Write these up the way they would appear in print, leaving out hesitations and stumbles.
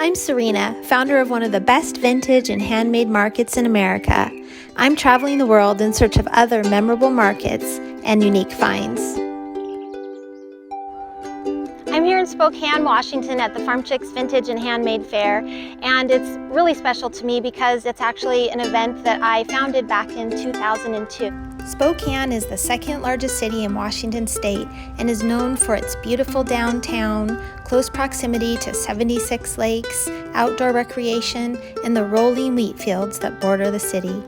I'm Serena, founder of one of the best vintage and handmade markets in America. I'm traveling the world in search of other memorable markets and unique finds. I'm here in Spokane, Washington at the Farm Chicks Vintage and Handmade Fair, and it's really special to me because it's actually an event that I founded back in 2002. Spokane is the second largest city in Washington state and is known for its beautiful downtown, close proximity to 76 lakes, outdoor recreation, and the rolling wheat fields that border the city.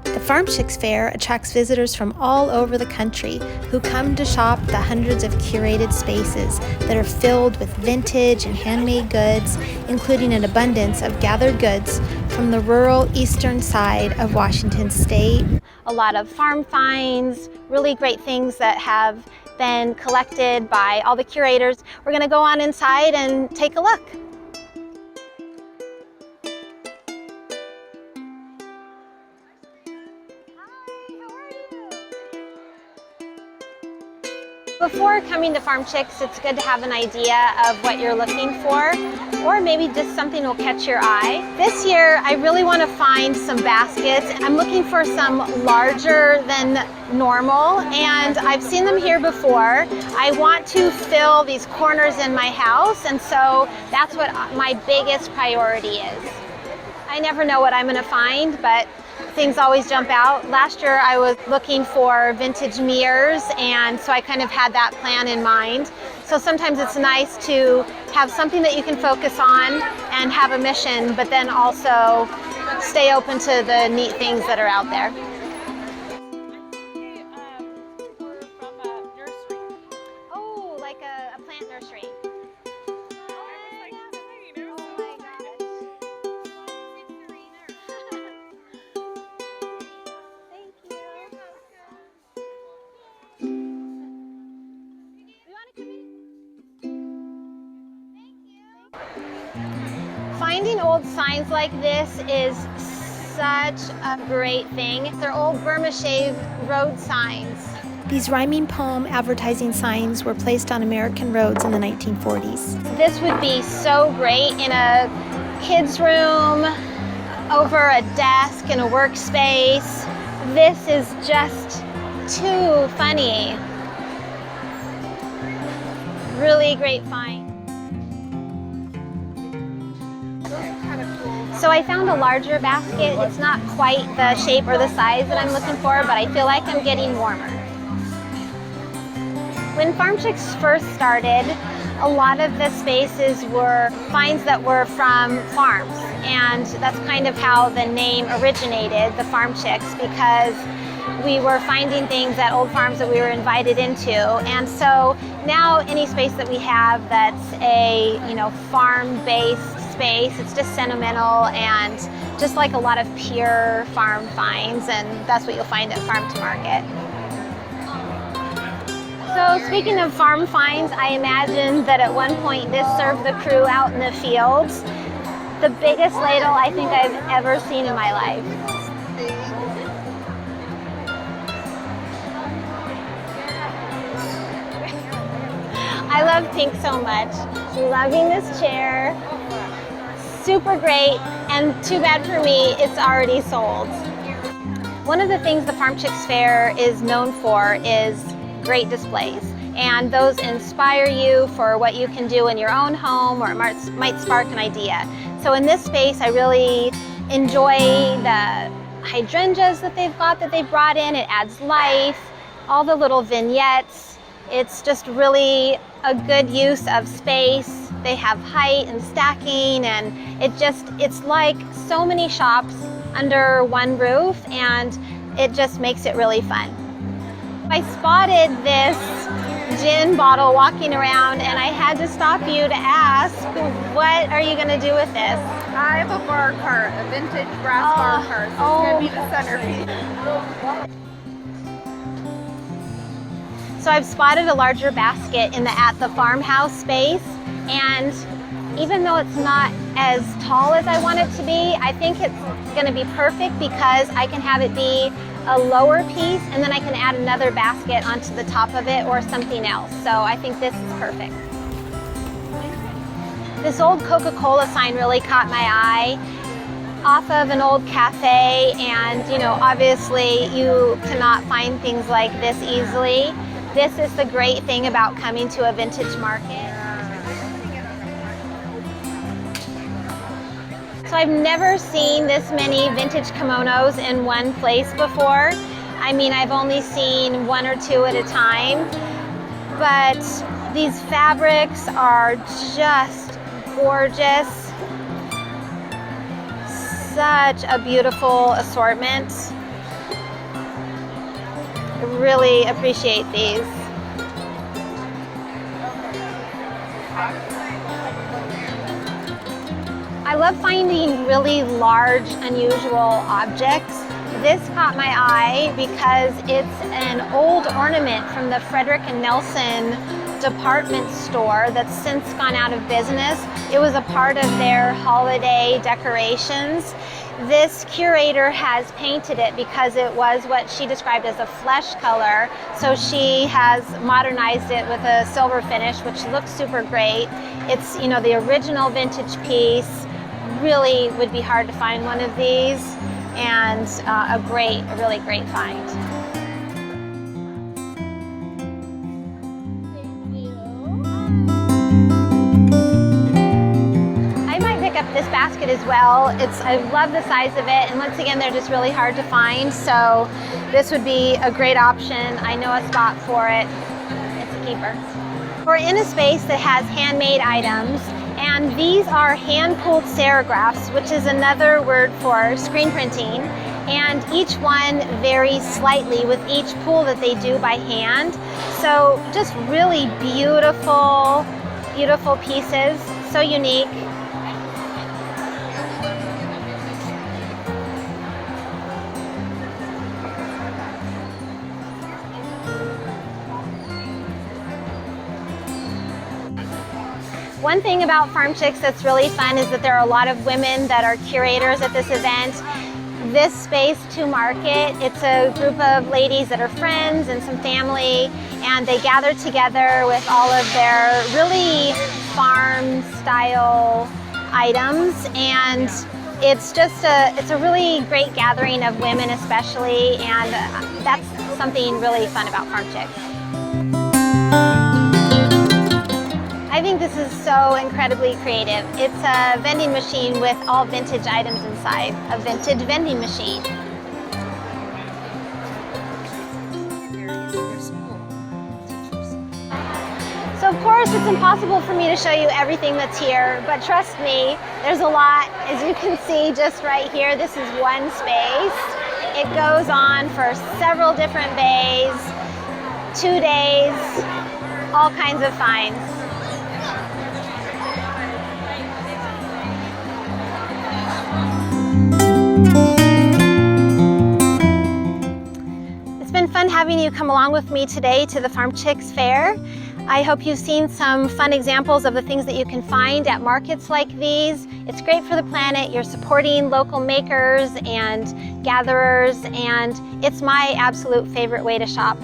The Farm Chicks Fair attracts visitors from all over the country who come to shop the hundreds of curated spaces that are filled with vintage and handmade goods, including an abundance of gathered goods from the rural eastern side of Washington state. A lot of farm finds, really great things that have been collected by all the curators. We're going to go on inside and take a look. Before coming to Farm Chicks, it's good to have an idea of what you're looking for, or maybe just something will catch your eye. This year, I really want to find some baskets. I'm looking for some larger than normal, and I've seen them here before. I want to fill these corners in my house, and so that's what my biggest priority is. I never know what I'm going to find, but things always jump out. Last year I was looking for vintage mirrors, and so I kind of had that plan in mind. So sometimes it's nice to have something that you can focus on and have a mission, but then also stay open to the neat things that are out there. We're from a nursery. Oh, like a plant nursery. Finding old signs like this is such a great thing. They're old Burma-shaved road signs. These rhyming poem advertising signs were placed on American roads in the 1940s. This would be so great in a kid's room, over a desk in a workspace. This is just too funny. Really great find. So I found a larger basket. It's not quite the shape or the size that I'm looking for, but I feel like I'm getting warmer. When Farm Chicks first started, a lot of the spaces were finds that were from farms, and that's kind of how the name originated, the Farm Chicks, because we were finding things at old farms that we were invited into. And so now any space that we have that's a farm-based space, it's just sentimental and just like a lot of pure farm finds, and that's what you'll find at Farm to Market. So speaking of farm finds, I imagine that at one point this served the crew out in the fields. The biggest ladle I think I've ever seen in my life. I love pink so much. Loving this chair. Super great, and too bad for me, it's already sold. One of the things the Farm Chicks Fair is known for is great displays, and those inspire you for what you can do in your own home, or it might spark an idea. So in this space, I really enjoy the hydrangeas that they've brought in. It adds life, all the little vignettes. It's just really a good use of space. They have height and stacking, and it's like so many shops under one roof, and it just makes it really fun. I spotted this gin bottle walking around, and I had to stop you to ask, what are you going to do with this? I have a bar cart, a vintage brass bar cart, so it's going to be the centerpiece. So I've spotted a larger basket in the At the Farmhouse space, and even though it's not as tall as I want it to be, I think it's going to be perfect because I can have it be a lower piece, and then I can add another basket onto the top of it or something else. So I think this is perfect. This old Coca-Cola sign really caught my eye, off of an old cafe, and you know, obviously you cannot find things like this easily. This is the great thing about coming to a vintage market. So I've never seen this many vintage kimonos in one place before. I mean, I've only seen one or two at a time, but these fabrics are just gorgeous. Such a beautiful assortment. I really appreciate these. I love finding really large, unusual objects. This caught my eye because it's an old ornament from the Frederick and Nelson department store that's since gone out of business. It was a part of their holiday decorations. This curator has painted it because it was what she described as a flesh color. So she has modernized it with a silver finish, which looks super great. It's, you know, the original vintage piece. Really would be hard to find one of these, and a really great find. Up this basket as well. I love the size of it, and once again, they're just really hard to find, so this would be a great option. I know a spot for it. It's a keeper. We're in a space that has handmade items, and these are hand-pulled serigraphs, which is another word for screen printing, and each one varies slightly with each pull that they do by hand. So just really beautiful, beautiful pieces, so unique. One thing about Farm Chicks that's really fun is that there are a lot of women that are curators at this event. This space to market, it's a group of ladies that are friends and some family, and they gather together with all of their really farm style items, and it's a really great gathering of women especially, and that's something really fun about Farm Chicks. I think this is so incredibly creative. It's a vending machine with all vintage items inside, a vintage vending machine. So of course it's impossible for me to show you everything that's here, but trust me, there's a lot. As you can see just right here, this is one space. It goes on for several different bays, 2 days, all kinds of finds. It's been fun having you come along with me today to the Farm Chicks Fair. I hope you've seen some fun examples of the things that you can find at markets like these. It's great for the planet. You're supporting local makers and gatherers, and it's my absolute favorite way to shop.